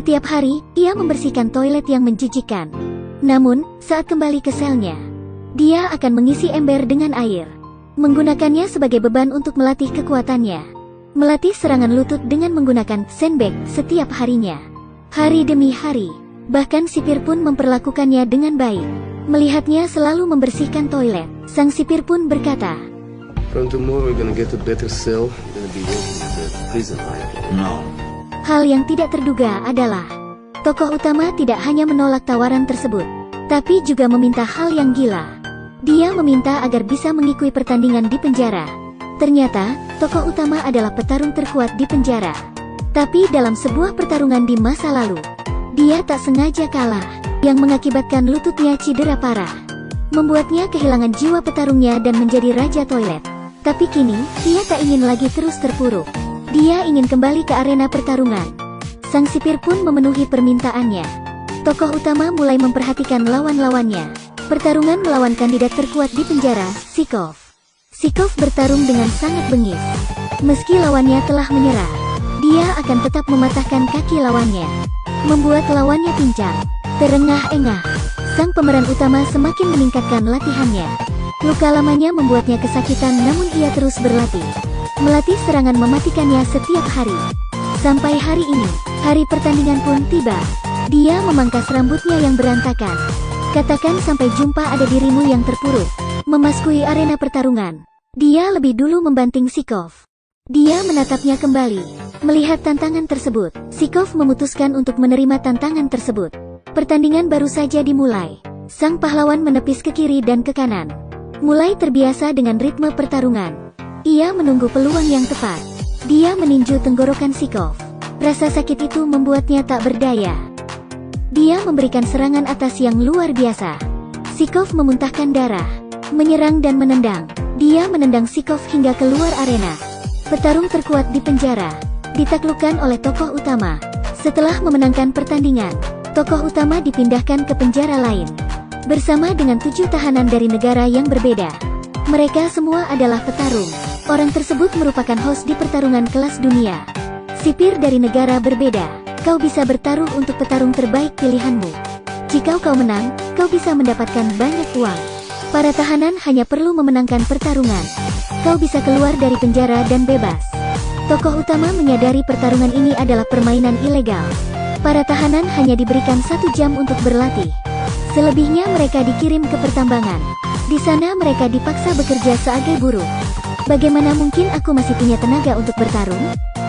Setiap hari, ia membersihkan toilet yang menjijikkan. Namun, saat kembali ke selnya, dia akan mengisi ember dengan air, menggunakannya sebagai beban untuk melatih kekuatannya. Melatih serangan lutut dengan menggunakan sandbag setiap harinya. Hari demi hari, bahkan sipir pun memperlakukannya dengan baik. Melihatnya selalu membersihkan toilet, sang sipir pun berkata, "From tomorrow we're gonna get a better cell, we're gonna be working in the prison line." No. Hal yang tidak terduga adalah, tokoh utama tidak hanya menolak tawaran tersebut, tapi juga meminta hal yang gila. Dia meminta agar bisa mengikuti pertandingan di penjara. Ternyata, tokoh utama adalah petarung terkuat di penjara. Tapi dalam sebuah pertarungan di masa lalu, dia tak sengaja kalah, yang mengakibatkan lututnya cedera parah, membuatnya kehilangan jiwa petarungnya dan menjadi raja toilet. Tapi kini, dia tak ingin lagi terus terpuruk. Dia ingin kembali ke arena pertarungan. Sang sipir pun memenuhi permintaannya. Tokoh utama mulai memperhatikan lawan-lawannya. Pertarungan melawan kandidat terkuat di penjara, Zhukov. Zhukov bertarung dengan sangat bengis. Meski lawannya telah menyerah, dia akan tetap mematahkan kaki lawannya, membuat lawannya pincang, terengah-engah. Sang pemeran utama semakin meningkatkan latihannya. Luka lamanya membuatnya kesakitan, namun ia terus berlatih. Melatih serangan mematikannya setiap hari. Sampai hari ini, hari pertandingan pun tiba. Dia memangkas rambutnya yang berantakan. Katakan sampai jumpa ada dirimu yang terpuruk. Memasuki arena pertarungan, dia lebih dulu membanting Zhukov. Dia menatapnya kembali. Melihat tantangan tersebut, Zhukov memutuskan untuk menerima tantangan tersebut. Pertandingan baru saja dimulai. Sang pahlawan menepis ke kiri dan ke kanan, mulai terbiasa dengan ritme pertarungan. Ia menunggu peluang yang tepat. Dia meninju tenggorokan Zhukov. Rasa sakit itu membuatnya tak berdaya. Dia memberikan serangan atas yang luar biasa. Zhukov memuntahkan darah, menyerang dan menendang. Dia menendang Zhukov hingga keluar arena. Petarung terkuat di penjara ditaklukkan oleh tokoh utama. Setelah memenangkan pertandingan, tokoh utama dipindahkan ke penjara lain bersama dengan 7 tahanan dari negara yang berbeda. Mereka semua adalah petarung. Orang tersebut merupakan host di pertarungan kelas dunia. Sipir dari negara berbeda. Kau bisa bertaruh untuk petarung terbaik pilihanmu. Jika kau menang, kau bisa mendapatkan banyak uang. Para tahanan hanya perlu memenangkan pertarungan. Kau bisa keluar dari penjara dan bebas. Tokoh utama menyadari pertarungan ini adalah permainan ilegal. Para tahanan hanya diberikan 1 jam untuk berlatih. Selebihnya mereka dikirim ke pertambangan. Di sana mereka dipaksa bekerja sebagai buruh. Bagaimana mungkin aku masih punya tenaga untuk bertarung?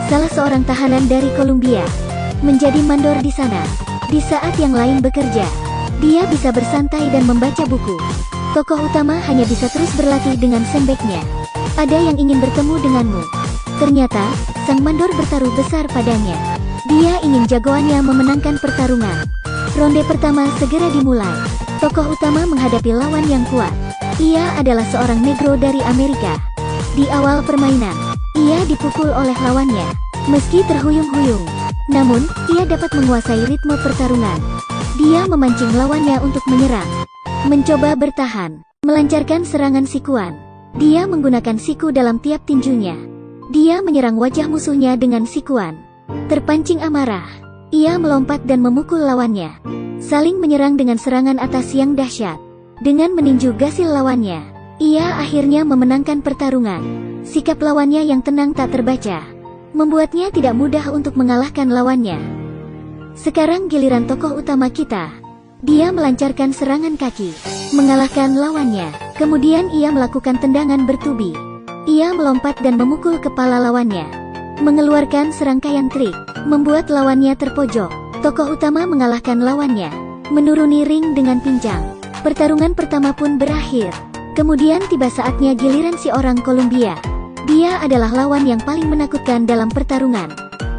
Salah seorang tahanan dari Kolombia menjadi mandor di sana. Di saat yang lain bekerja, dia bisa bersantai dan membaca buku. Tokoh utama hanya bisa terus berlatih dengan sandbagnya. Ada yang ingin bertemu denganmu. Ternyata, sang mandor bertaruh besar padanya. Dia ingin jagoannya memenangkan pertarungan. Ronde pertama segera dimulai. Tokoh utama menghadapi lawan yang kuat. Ia adalah seorang negro dari Amerika. Di awal permainan, ia dipukul oleh lawannya. Meski terhuyung-huyung, namun, ia dapat menguasai ritme pertarungan. Dia memancing lawannya untuk menyerang, mencoba bertahan, melancarkan serangan sikuan. Dia menggunakan siku dalam tiap tinjunya. Dia menyerang wajah musuhnya dengan sikuan. Terpancing amarah, ia melompat dan memukul lawannya. Saling menyerang dengan serangan atas yang dahsyat. Dengan meninju gasil lawannya, ia akhirnya memenangkan pertarungan. Sikap lawannya yang tenang tak terbaca, membuatnya tidak mudah untuk mengalahkan lawannya. Sekarang giliran tokoh utama kita. Dia melancarkan serangan kaki, mengalahkan lawannya. Kemudian ia melakukan tendangan bertubi. Ia melompat dan memukul kepala lawannya, mengeluarkan serangkaian trik, membuat lawannya terpojok. Tokoh utama mengalahkan lawannya, menuruni ring dengan pincang. Pertarungan pertama pun berakhir. Kemudian tiba saatnya giliran si orang Kolombia. Dia adalah lawan yang paling menakutkan dalam pertarungan.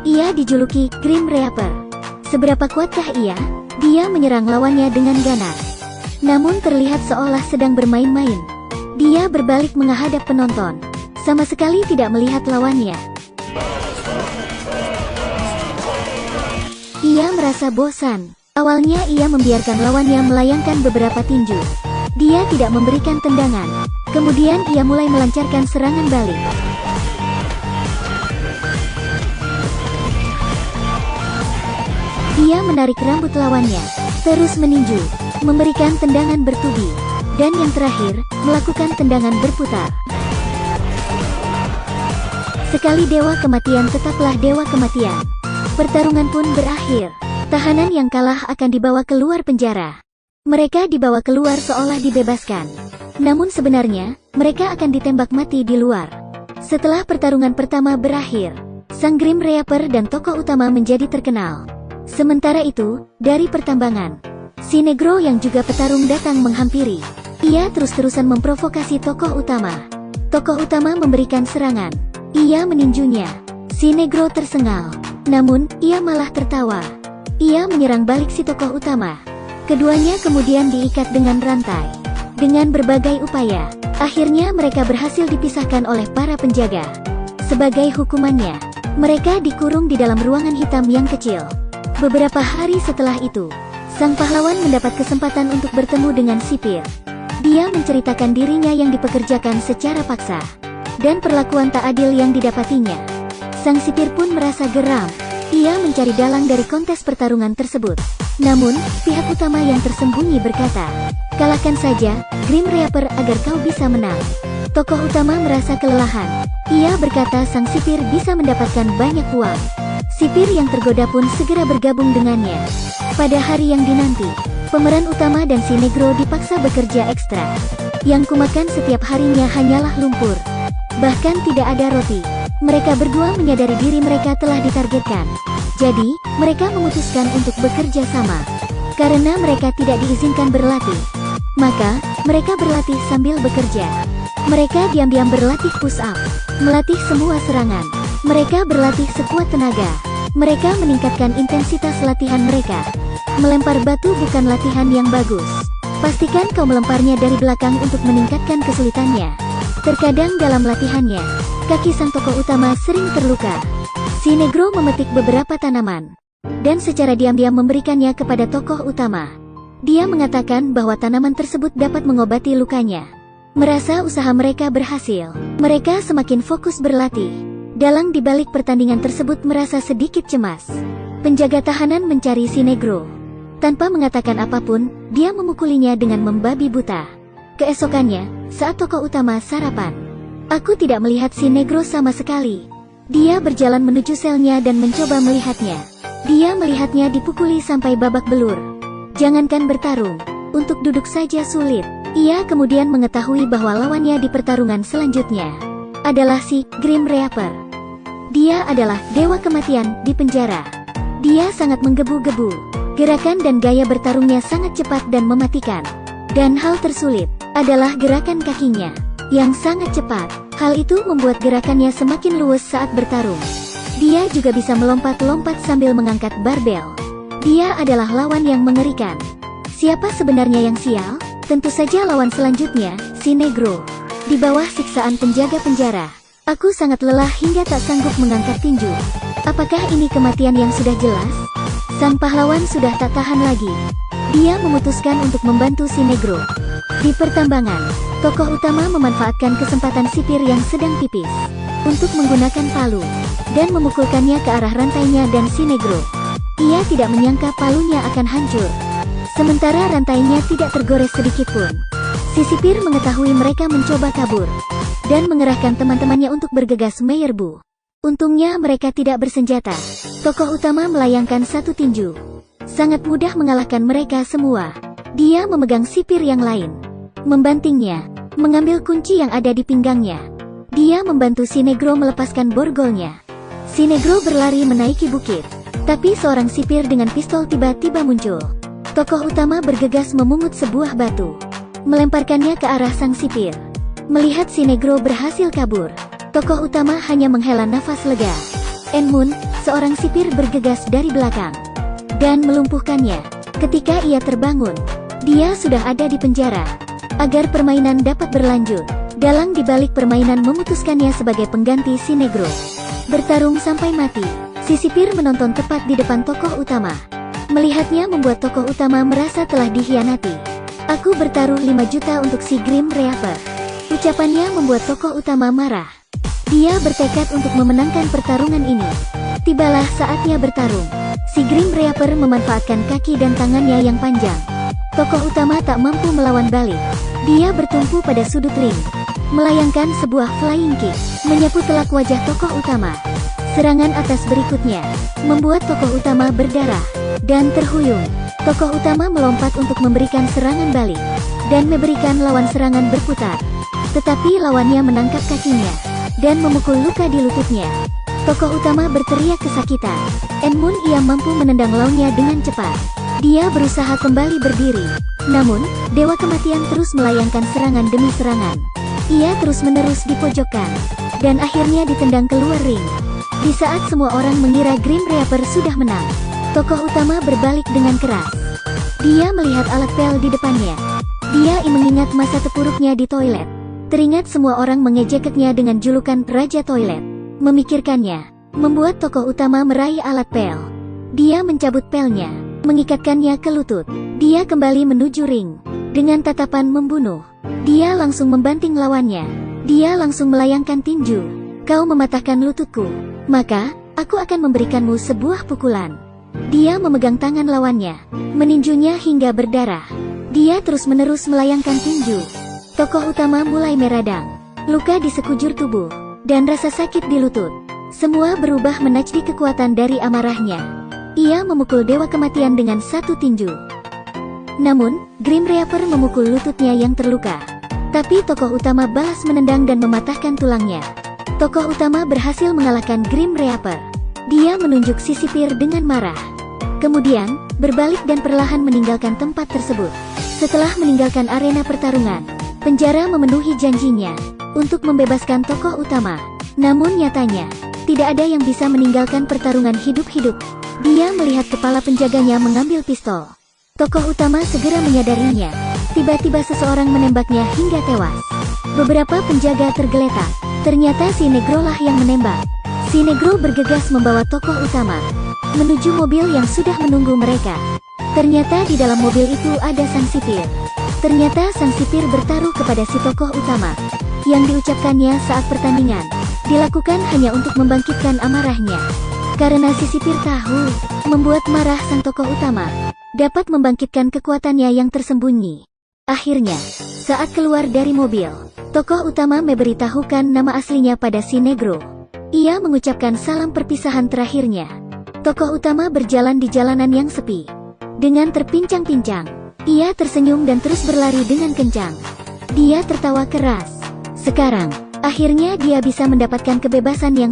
Ia dijuluki Grim Reaper. Seberapa kuatkah ia? Dia menyerang lawannya dengan ganas, namun terlihat seolah sedang bermain-main. Dia berbalik menghadap penonton, sama sekali tidak melihat lawannya. Ia merasa bosan. Awalnya ia membiarkan lawannya melayangkan beberapa tinju. Dia tidak memberikan tendangan. Kemudian ia mulai melancarkan serangan balik. Dia menarik rambut lawannya, terus meninju, memberikan tendangan bertubi, dan yang terakhir, melakukan tendangan berputar. Sekali Dewa Kematian tetaplah Dewa Kematian. Pertarungan pun berakhir. Tahanan yang kalah akan dibawa keluar penjara. Mereka dibawa keluar seolah dibebaskan. Namun sebenarnya, mereka akan ditembak mati di luar. Setelah pertarungan pertama berakhir, sang Grim Reaper dan tokoh utama menjadi terkenal. Sementara itu, dari pertambangan, si Negro yang juga petarung datang menghampiri. Ia terus-terusan memprovokasi tokoh utama. Tokoh utama memberikan serangan. Ia meninjunya. Si Negro tersengal. Namun, ia malah tertawa. Ia menyerang balik si tokoh utama. Keduanya kemudian diikat dengan rantai. Dengan berbagai upaya, akhirnya mereka berhasil dipisahkan oleh para penjaga. Sebagai hukumannya, mereka dikurung di dalam ruangan hitam yang kecil. Beberapa hari setelah itu, sang pahlawan mendapat kesempatan untuk bertemu dengan sipir. Dia menceritakan dirinya yang dipekerjakan secara paksa, dan perlakuan tak adil yang didapatinya. Sang sipir pun merasa geram. Ia mencari dalang dari kontes pertarungan tersebut. Namun, pihak utama yang tersembunyi berkata, "Kalahkan saja, Grim Reaper agar kau bisa menang." Tokoh utama merasa kelelahan. Ia berkata sang sipir bisa mendapatkan banyak uang. Sipir yang tergoda pun segera bergabung dengannya. Pada hari yang dinanti, pemeran utama dan si Negro dipaksa bekerja ekstra. Yang kumakan setiap harinya hanyalah lumpur. Bahkan tidak ada roti. Mereka berdua menyadari diri mereka telah ditargetkan. Jadi, mereka memutuskan untuk bekerja sama. Karena mereka tidak diizinkan berlatih, maka mereka berlatih sambil bekerja. Mereka diam-diam berlatih push up, melatih semua serangan. Mereka berlatih sekuat tenaga. Mereka meningkatkan intensitas latihan mereka. Melempar batu bukan latihan yang bagus. Pastikan kau melemparnya dari belakang untuk meningkatkan kesulitannya. Terkadang dalam latihannya, kaki sang tokoh utama sering terluka. Si Negro memetik beberapa tanaman, dan secara diam-diam memberikannya kepada tokoh utama. Dia mengatakan bahwa tanaman tersebut dapat mengobati lukanya. Merasa usaha mereka berhasil, mereka semakin fokus berlatih. Dalang di balik pertandingan tersebut merasa sedikit cemas. Penjaga tahanan mencari si Negro. Tanpa mengatakan apapun, dia memukulinya dengan membabi buta. Keesokannya, saat tokoh utama sarapan, aku tidak melihat si Negro sama sekali. Dia berjalan menuju selnya dan mencoba melihatnya. Dia melihatnya dipukuli sampai babak belur. Jangankan bertarung, untuk duduk saja sulit. Ia kemudian mengetahui bahwa lawannya di pertarungan selanjutnya adalah si Grim Reaper. Dia adalah Dewa Kematian di penjara. Dia sangat menggebu-gebu. Gerakan dan gaya bertarungnya sangat cepat dan mematikan. Dan hal tersulit adalah gerakan kakinya yang sangat cepat. Hal itu membuat gerakannya semakin luwes saat bertarung. Dia juga bisa melompat-lompat sambil mengangkat barbel. Dia adalah lawan yang mengerikan. Siapa sebenarnya yang sial? Tentu saja lawan selanjutnya, si Negro. Di bawah siksaan penjaga penjara, aku sangat lelah hingga tak sanggup mengangkat tinju. Apakah ini kematian yang sudah jelas? Sang pahlawan sudah tak tahan lagi. Dia memutuskan untuk membantu si Negro. Di pertambangan, tokoh utama memanfaatkan kesempatan sipir yang sedang tipis untuk menggunakan palu dan memukulkannya ke arah rantainya dan si Negro. Ia tidak menyangka palunya akan hancur, sementara rantainya tidak tergores sedikitpun. Si sipir mengetahui mereka mencoba kabur dan mengerahkan teman-temannya untuk bergegas menyerbu. Untungnya mereka tidak bersenjata. Tokoh utama melayangkan satu tinju, sangat mudah mengalahkan mereka semua. Dia memegang sipir yang lain, membantingnya, mengambil kunci yang ada di pinggangnya. Dia membantu si Negro melepaskan borgolnya. Si Negro berlari menaiki bukit, tapi seorang sipir dengan pistol tiba-tiba muncul. Tokoh utama bergegas memungut sebuah batu, melemparkannya ke arah sang sipir. Melihat si Negro berhasil kabur, tokoh utama hanya menghela nafas lega. Enmun, seorang sipir bergegas dari belakang dan melumpuhkannya. Ketika ia terbangun, dia sudah ada di penjara. Agar permainan dapat berlanjut, dalang di balik permainan memutuskannya sebagai pengganti si Negro. Bertarung sampai mati, si sipir menonton tepat di depan tokoh utama. Melihatnya membuat tokoh utama merasa telah dikhianati. Aku bertaruh 5 juta untuk si Grim Reaper. Ucapannya membuat tokoh utama marah. Dia bertekad untuk memenangkan pertarungan ini. Tibalah saatnya bertarung. Si Grim Reaper memanfaatkan kaki dan tangannya yang panjang. Tokoh utama tak mampu melawan balik. Dia bertumpu pada sudut ring, melayangkan sebuah flying kick, menyapu telak wajah tokoh utama. Serangan atas berikutnya membuat tokoh utama berdarah dan terhuyung. Tokoh utama melompat untuk memberikan serangan balik dan memberikan lawan serangan berputar. Tetapi lawannya menangkap kakinya dan memukul luka di lututnya. Tokoh utama berteriak kesakitan. Namun ia mampu menendang lawannya dengan cepat. Dia berusaha kembali berdiri. Namun, Dewa Kematian terus melayangkan serangan demi serangan. Ia terus-menerus dipojokkan dan akhirnya ditendang keluar ring. Di saat semua orang mengira Grim Reaper sudah menang, tokoh utama berbalik dengan keras. Dia melihat alat pel di depannya. Dia mengingat masa terpuruknya di toilet. Teringat semua orang mengejeknya dengan julukan Raja Toilet. Memikirkannya membuat tokoh utama meraih alat pel. Dia mencabut pelnya, mengikatkannya ke lutut. Dia kembali menuju ring dengan tatapan membunuh. Dia langsung membanting lawannya. Dia langsung melayangkan tinju. Kau mematahkan lututku, maka aku akan memberikanmu sebuah pukulan. Dia memegang tangan lawannya, meninjunya hingga berdarah. Dia terus-menerus melayangkan tinju. Tokoh utama mulai meradang, luka di sekujur tubuh, dan rasa sakit di lutut. Semua berubah menajdi kekuatan dari amarahnya. Ia memukul Dewa Kematian dengan satu tinju. Namun, Grim Reaper memukul lututnya yang terluka. Tapi tokoh utama balas menendang dan mematahkan tulangnya. Tokoh utama berhasil mengalahkan Grim Reaper. Dia menunjuk si sipir dengan marah. Kemudian, berbalik dan perlahan meninggalkan tempat tersebut. Setelah meninggalkan arena pertarungan, penjara memenuhi janjinya untuk membebaskan tokoh utama. Namun nyatanya, tidak ada yang bisa meninggalkan pertarungan hidup-hidup. Dia melihat kepala penjaganya mengambil pistol. Tokoh utama segera menyadarinya. Tiba-tiba seseorang menembaknya hingga tewas. Beberapa penjaga tergeletak. Ternyata si Negro lah yang menembak. Si Negro bergegas membawa tokoh utama menuju mobil yang sudah menunggu mereka. Ternyata di dalam mobil itu ada sang sipir. Ternyata sang sipir bertaruh kepada si tokoh utama. Yang diucapkannya saat pertandingan dilakukan hanya untuk membangkitkan amarahnya. Karena si sipir tahu, membuat marah sang tokoh utama dapat membangkitkan kekuatannya yang tersembunyi. Akhirnya, saat keluar dari mobil, tokoh utama memberitahukan nama aslinya pada si Negro. Ia mengucapkan salam perpisahan terakhirnya. Tokoh utama berjalan di jalanan yang sepi. Dengan terpincang-pincang, ia tersenyum dan terus berlari dengan kencang. Dia tertawa keras. Sekarang, akhirnya dia bisa mendapatkan kebebasan yang